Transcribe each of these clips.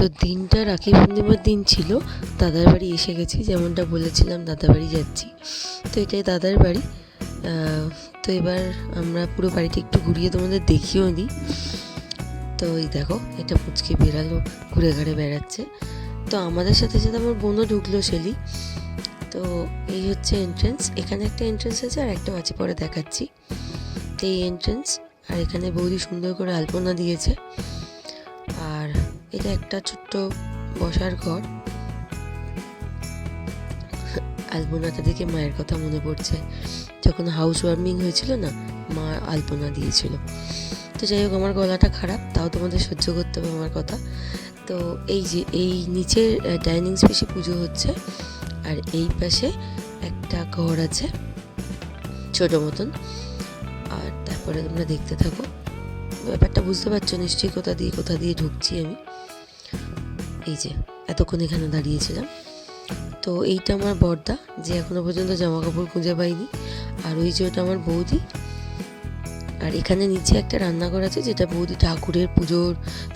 তো দিনটা রাখি পূর্ণিমার দিন ছিল। দাদার বাড়ি এসে গেছি, যেমনটা বলেছিলাম দাদার বাড়ি যাচ্ছি। তো এটাই দাদার বাড়ি। তো এবার আমরা পুরো বাড়িটা একটু ঘুরিয়ে তোমাদের দেখিয়েও দিই। তো এই দেখো, এটা পুচকে বেড়ালো, ঘুরে ঘুরে বেড়াচ্ছে। তো আমাদের সাথে সাথে আমার বোনও ঢুকলো সেলি। তো এই হচ্ছে এন্ট্রেন্স। এখানে একটা এন্ট্রেন্স আছে আর একটা আছে, পরে দেখাচ্ছি। তো এই এন্ট্রেন্স, আর এখানে বৌদি সুন্দর করে আলপনা দিয়েছে। আর এটা একটা ছোট্ট বসার ঘর। আলপনাটা দেখে মায়ের কথা মনে পড়ছে, যখন হাউস ওয়ার্মিং হয়েছিল না, মা আলপনা দিয়েছিল। তো যাই হোক, আমার গলাটা খারাপ, তাও তোমাদের সহ্য করতে হবে আমার কথা। তো এই যে এই নিচের ডাইনিং স্পেসে পুজো হচ্ছে, আর এই পাশে একটা ঘর আছে ছোট মতন। আর তারপরে তোমরা দেখতে থাকো, ব্যাপারটা বুঝতে পারছো নিশ্চয়ই কোথা দিয়ে ঢুকছি আমি। এই যে এতক্ষণ এখানে দাঁড়িয়েছিলাম। তো এইটা আমার বড়দা, যে এখনো পর্যন্ত জামা কাপড় খুঁজে পাইনি। আর ওই যে ওটা আমার বৌদি। আর এখানে নিচে একটা রান্নাঘর আছে, যেটা বৌদি ঠাকুরের পুজোর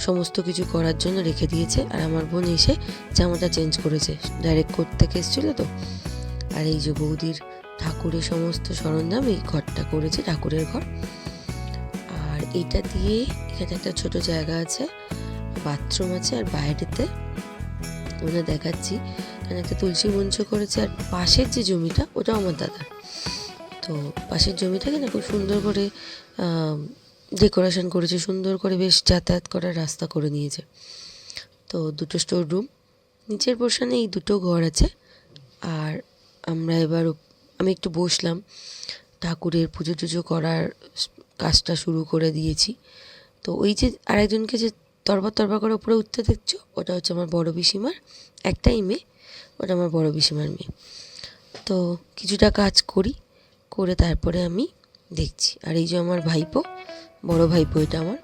সমস্ত কিছু করার জন্য রেখে দিয়েছে। আর আমার বোন এসে জামাটা চেঞ্জ করেছে, ডাইরেক্ট কোর্ট থেকে এসেছিলো তো। আর এই যে বৌদির ঠাকুরের সমস্ত সরঞ্জাম এই ঘরটা করেছে, ঠাকুরের ঘর। আর এইটা দিয়ে এখানে একটা ছোট জায়গা আছে, বাথরুম আছে। আর বাইরেতে ওটা দেখাচ্ছি, এখানে একটা তুলসী মঞ্চ করেছে। আর পাশের যে জমিটা, ওটাও আমার দাদার। তো পাশের জমিটাকে না খুব সুন্দর করে ডেকোরেশন করেছে, সুন্দর করে বেশ যাতায়াত করার রাস্তা করে নিয়েছে। তো দুটো স্টোর রুম, নিচের পোর্শনে এই দুটো ঘর আছে। আর আমরা এবার আমি একটু বসলাম, ঠাকুরের পুজো টুজো করার কাজটা শুরু করে দিয়েছি। তো ওই যে আরেকজনকে যে তরবার করে উপরে উঠতে দেখছো, ওটা হচ্ছে আমার বড় পিসিমার একটাই মেয়ে, ওটা আমার বড় পিসিমার মেয়ে। তো কিছুটা কাজ করে তারপরে আমি দেখছি। আর এই যে আমার ভাইপো, বড় ভাইপো, এটা আমার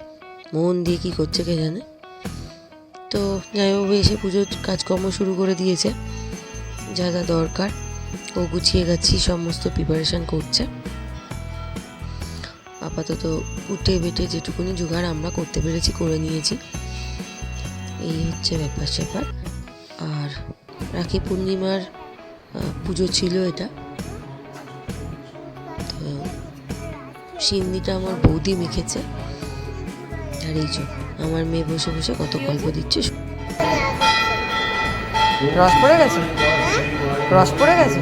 মন দিয়ে কী করছে কে জানে। তো যাই হোক, এসে পুজোর কাজকর্ম শুরু করে দিয়েছে, যা যা দরকার ও গুছিয়ে গেছি, সমস্ত প্রিপারেশান করছে। আপাতত উঠে বেটে যেটুকুনি জোগাড় আমরা করতে পেরেছি করে নিয়েছি। এই হচ্ছে ব্যাপার স্যাপার। আর রাখি পূর্ণিমার পুজো ছিল এটা। তো সিন্নিটা আমার বৌদি মেখেছে। আর এই যে আমার মেয়ে বসে বসে কত গল্প দিচ্ছে। রস পড়ে গেছে, রস পড়ে গেছে।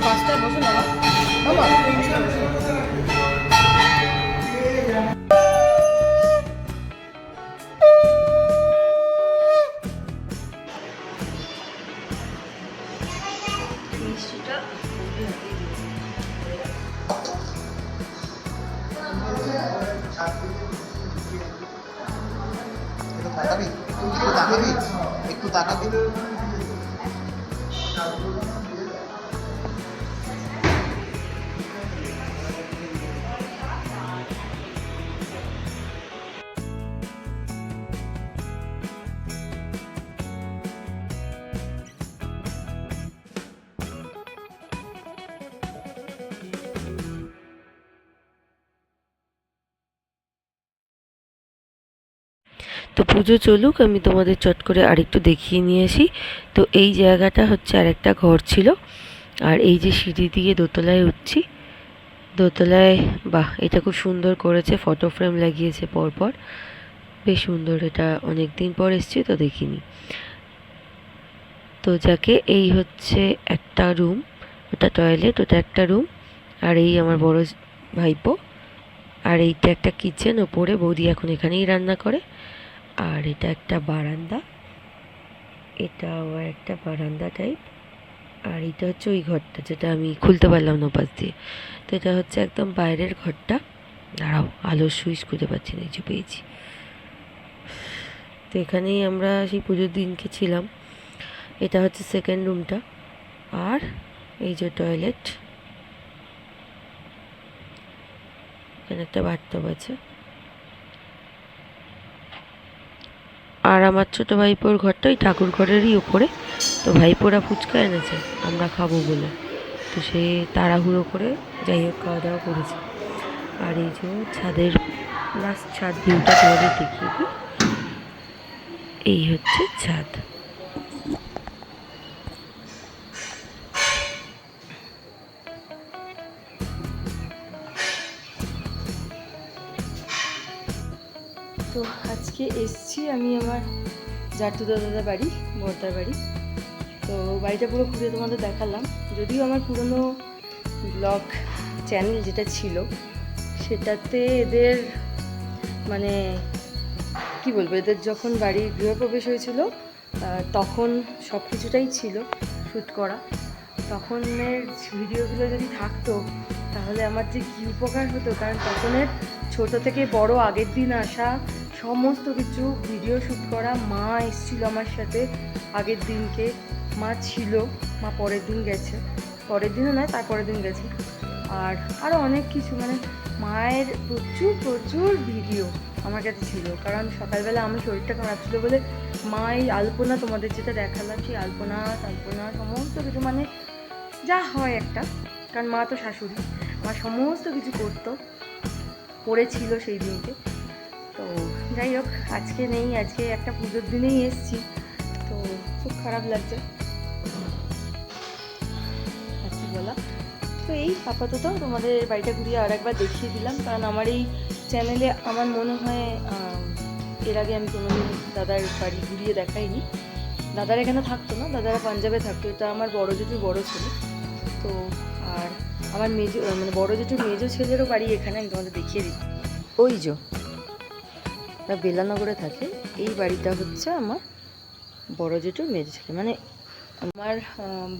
পাঁচটায় বসে না একটু তাকাবি। তো পুজো চলুক, আমি তোমাদের চট করে আরেকটু দেখিয়ে নিয়ে আসি। তো এই জায়গাটা হচ্ছে আরেকটা ঘর ছিল। আর এই যে সিঁড়ি দিয়ে দোতলায় উঠছি, দোতলায় বাহ, এটা খুব সুন্দর করেছে, ফটো ফ্রেম লাগিয়েছে পরপর, বেশ সুন্দর। এটা অনেক দিন পর এসছি তো দেখিনি। তো যাকে এই হচ্ছে একটা রুম, ওটা টয়লেট, ওটা একটা রুম। আর এই আমার বড় ভাইপো। আর এইটা একটা কিচেন, ওপরে বৌদি এখন এখানেই রান্না করে। আর এটা একটা বারান্দা, এটাও একটা বারান্দা টাইপ। আর এটা হচ্ছে ওই ঘরটা যেটা আমি খুলতে পারলাম না পাশ দিয়ে। তো এটা হচ্ছে একদম বাইরের ঘরটা। দাঁড়াও, আলোর সুইচ খুঁজে পাচ্ছি না, কিছু পেয়েছি। তো এখানেই আমরা সেই পুজোর দিনকে ছিলাম। এটা হচ্ছে সেকেন্ড রুমটা। আর এই যে টয়লেট, এখানে একটা বাথটব আছে। আর আমার ছোটো ভাইপোর ঘরটা ওই ঠাকুর ঘরেরই উপরে। তো ভাইপোরা ফুচকা এনেছে আমরা খাবো বলে। তো সে তাড়াহুড়ো করে যাই হোক খাওয়া দাওয়া করেছে। আর এই যে ছাদের লাস্ট ছাদ ভিউটা তোমাদের দেখিয়ে দিই, এই হচ্ছে ছাদ। তো আজকে এসছি আমি আমার জাটুদা দাদা বাড়ি, বর্দার বাড়ি। তো বাড়িটা পুরো ঘুরে তোমাদের দেখালাম। যদিও আমার পুরনো ব্লগ চ্যানেল যেটা ছিল সেটাতে এদের মানে কি বলবো, এদের যখন বাড়ি গৃহপ্রবেশ হয়েছিল তখন সব কিছুটাই ছিল শ্যুট করা। তখনের ভিডিওগুলো যদি থাকতো তাহলে আমার যে কী উপকার হতো, কারণ তখনের ছোট থেকে বড় আগের দিন আসা সমস্ত কিছু ভিডিও শ্যুট করা। মা এসেছিলো আমার সাথে আগের দিনকে, মা ছিল, মা পরের দিন গেছে, পরের দিনও নয় তার পরের দিন গেছে। আর আরও অনেক কিছু, মানে মায়ের প্রচুর প্রচুর ভিডিও আমার কাছে ছিল। কারণ সকালবেলা আমার শরীরটা খারাপ ছিল বলে মা এই আলপনা তোমাদের যেটা দেখালাম সেই আলপনা সমস্ত কিছু, মানে যা হয় একটা, কারণ মা তো শাশুড়ি, আমার সমস্ত কিছু করেছিল সেই দিনকে। তো যাই হোক, আজকে নেই, আজকে একটা পুজোর দিনেই এসছি, তো খুব খারাপ লাগছে আর কি বলা। তো এই আপাতত তোমাদের বাড়িটা ঘুরিয়ে আর একবার দেখিয়ে দিলাম, কারণ আমার এই চ্যানেলে আমার মনে হয় এর আগে আমি কোনোদিন দাদার বাড়ি ঘুরিয়ে দেখাইনি। দাদার এখানে থাকতো না, দাদারা পাঞ্জাবে থাকতো। এটা আমার বড় জেঠুর বড় ছেলে। তো আর আমার মানে বড় জেঠুর মেজো ছেলেরও বাড়ি এখানে, আমি তোমাদের দেখিয়ে দিই। ওই যে বেলানগরে থাকে, এই বাড়িটা হচ্ছে আমার বড় জেঠুর মেজো ছেলে। মানে আমার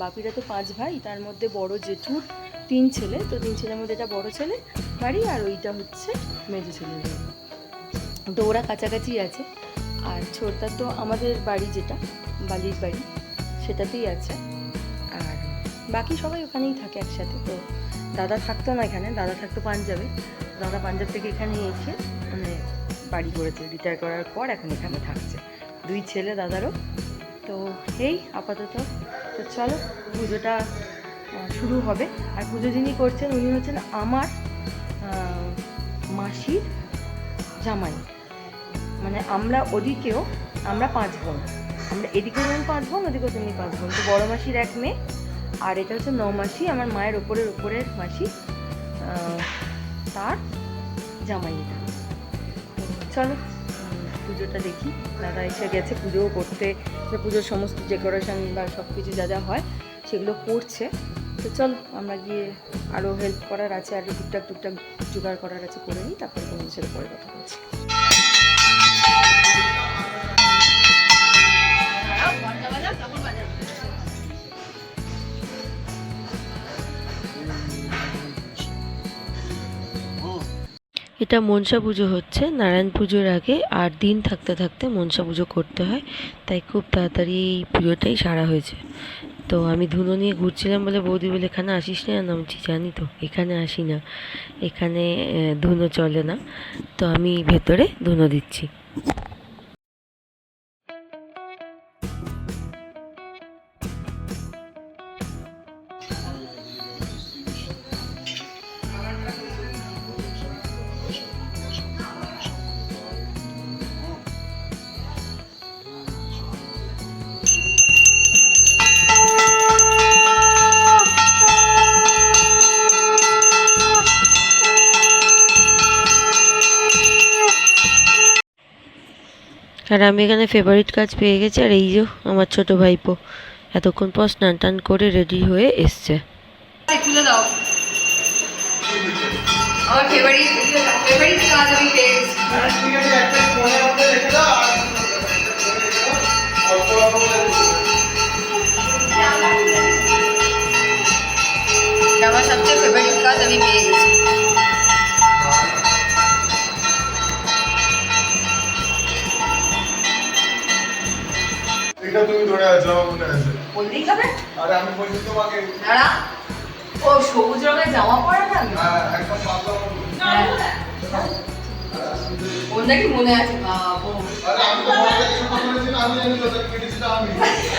বাপিরা তো 5 ভাই, তার মধ্যে বড় জেঠুর 3 ছেলে। তো 3 ছেলের মধ্যে এটা বড় ছেলে বাড়ি, আর ওইটা হচ্ছে মেজো ছেলের বাড়ি। তো ওরা কাছাকাছি আছে। আর ছোটটা তো আমাদের বাড়ি যেটা বালির বাড়ি সেটাতেই আছে, আর বাকি সবাই ওখানেই থাকে একসাথে। তো দাদা থাকতো না এখানে, দাদা থাকতো পাঞ্জাবে। দাদা পাঞ্জাব থেকে এখানে এসে মানে বাড়ি করেছে, রিটায়ার করার পর এখন এখানে থাকছে। 2 ছেলে দাদারও। তো এই আপাতত তো চলো পুজোটা শুরু হবে। আর পুজো যিনি করছেন উনি হচ্ছেন আমার মাসির জামাই। মানে আমরা ওদিকেও আমরা 5 বোন, আমরা এদিকেও যেমন 5 বোন, ওদিকেও তেমনি 5 বোন। তো বড়ো মাসির 1 মেয়ে, আর এটা হচ্ছে 9 মাসি, আমার মায়ের ওপরের মাসি, তার জামাই এটা। চলো পুজোটা দেখি। দাদা এসে গেছে পুজোও করতে, পুজোর সমস্ত ডেকোরেশন বা সব কিছু যা যা হয় সেগুলো করছে। তো চল আমরা গিয়ে আরও হেল্প করার আছে, আরও টুকটাক জোগাড় করার আছে, করে নিই, তারপরে তোমাদের সাথে পরে কথা বলছি। এটা মনসা পুজো হচ্ছে, নারায়ণ পুজোর আগে 8 দিন থাকতে থাকতে মনসা পুজো করতে হয়, তাই খুব তাড়াতাড়ি এই পুজোটাই সারা হয়েছে। তো আমি ধুনো নিয়ে ঘুরছিলাম বলে বৌদি বলে এখানে আসিস না, নামছি জানি তো এখানে আসি না, এখানে ধুনো চলে না। তো আমি ভেতরে ধুনো দিচ্ছি। আর আমি এখানে ফেভারিট কাজ পেয়ে গেছি, আর এই যে আমার ছোট ভাইপো এতক্ষণ পর স্নান টান করে রেডি হয়ে এসছে। খুলে দাও, আমার ফেভারিট কাজ আমি পেয়ে গেছি। আমার সবচেয়ে ফেভারিট কাজ আমি পেয়ে গেছি। এটা তুমি ধরে আছো মনে আছে বললেই খাবে। আরে আমি বলছি তোমাকে দাঁড়া, ও সবুজ রঙের জামা পরা না, হ্যাঁ একদম পাতলা ওর নাকি মনে আছে। বাবু আরে আমি তো বলতে কিছু বলেছি না, আমি জানি তোদের কেটেছি না আমি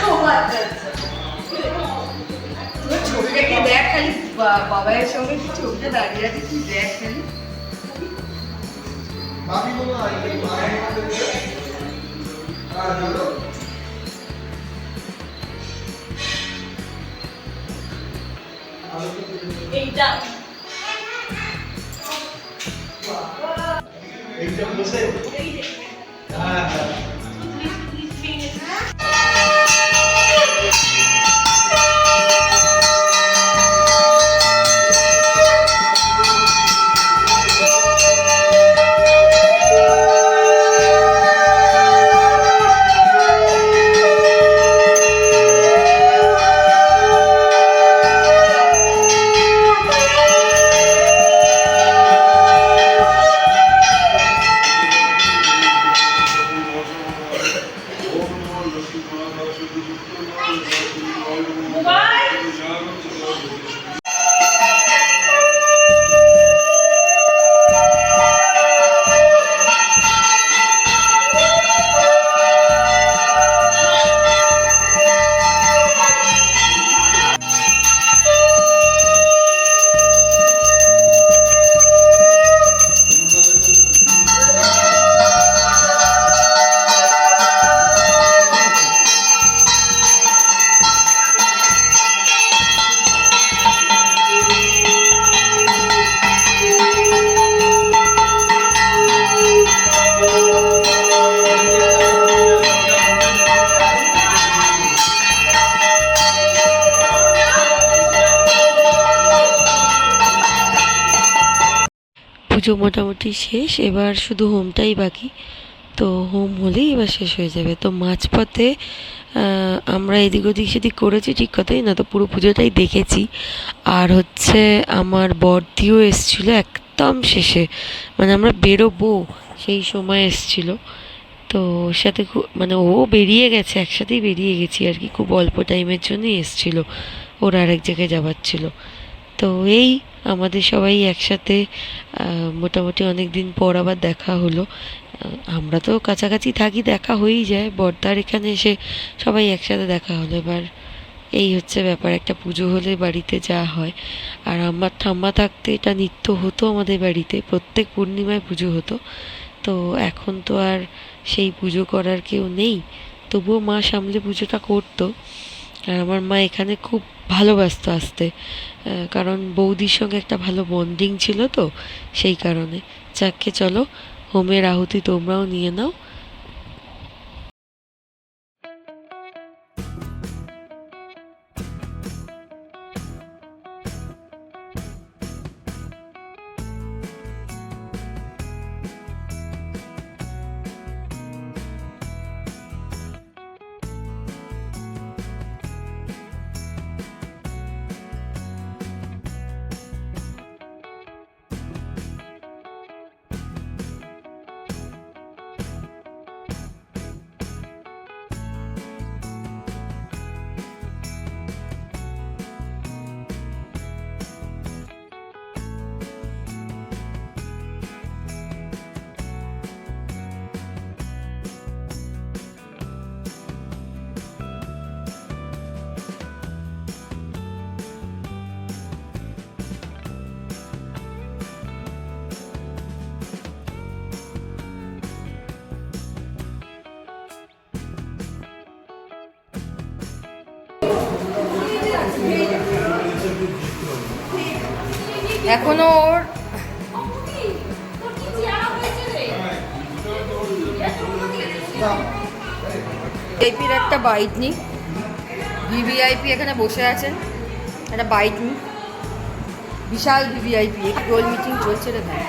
ও আচ্ছা আচ্ছা, ছবিটাকে দেখ খালি বাবাইয়ের সঙ্গে কি ছবিটা দাঁড়িয়ে আছে, তুই দেখ খালি। বাকি কোনো নাই মায়ের মধ্যে আর হলো এইটা এইটা বসে হ্যাঁ হ্যাঁ পুজো মোটামুটি শেষ, এবার শুধু হোমটাই বাকি। তো হোম হলেই এবার শেষ হয়ে যাবে। তো মাঝপথে আমরা এদিক ওদিক সেদিক করেছি ঠিক কথাই না, তো পুরো পুজোটাই দেখেছি। আর হচ্ছে আমার বড়দিও এসছিল একদম শেষে, মানে আমরা বেরোবো সেই সময় এসছিল। তো ওর সাথে মানে ও বেরিয়ে গেছে, একসাথেই বেরিয়ে গেছি আর কি, খুব অল্প টাইমের জন্যই এসছিল, ওর আরেক জায়গায় যাবার ছিল। তো এই আমাদের সবাই একসাথে মোটামুটি অনেক দিন পর আবার দেখা হলো। আমরা তো কাছাকাছি থাকি, দেখা হয়েই যায়, বর্দার এখানে এসে সবাই একসাথে দেখা হলো। এবার এই হচ্ছে ব্যাপার, একটা পুজো হলে বাড়িতে যা হয়। আর আমার ঠাম্মা থাকতে এটা নিত্য হতো আমাদের বাড়িতে, প্রত্যেক পূর্ণিমায় পুজো হতো। তো এখন তো আর সেই পুজো করার কেউ নেই, তবুও মা সামলে পুজোটা করতো। আর আমার মা এখানে খুব ভালোবাসতো আসতে, কারণ বৌদির সঙ্গে একটা ভালো বন্ডিং ছিল, তো সেই কারণে। যাকে চলো, হোমের আহুতি তোমরাও নিয়ে নাও। এখনো ওর ভিভিআইপির একটা বাইট নি, ভিভিআইপি এখানে বসে আছেন, একটা বাইট নি, বিশাল ভিভিআইপি, গোল মিটিং চলছে রে ভাই।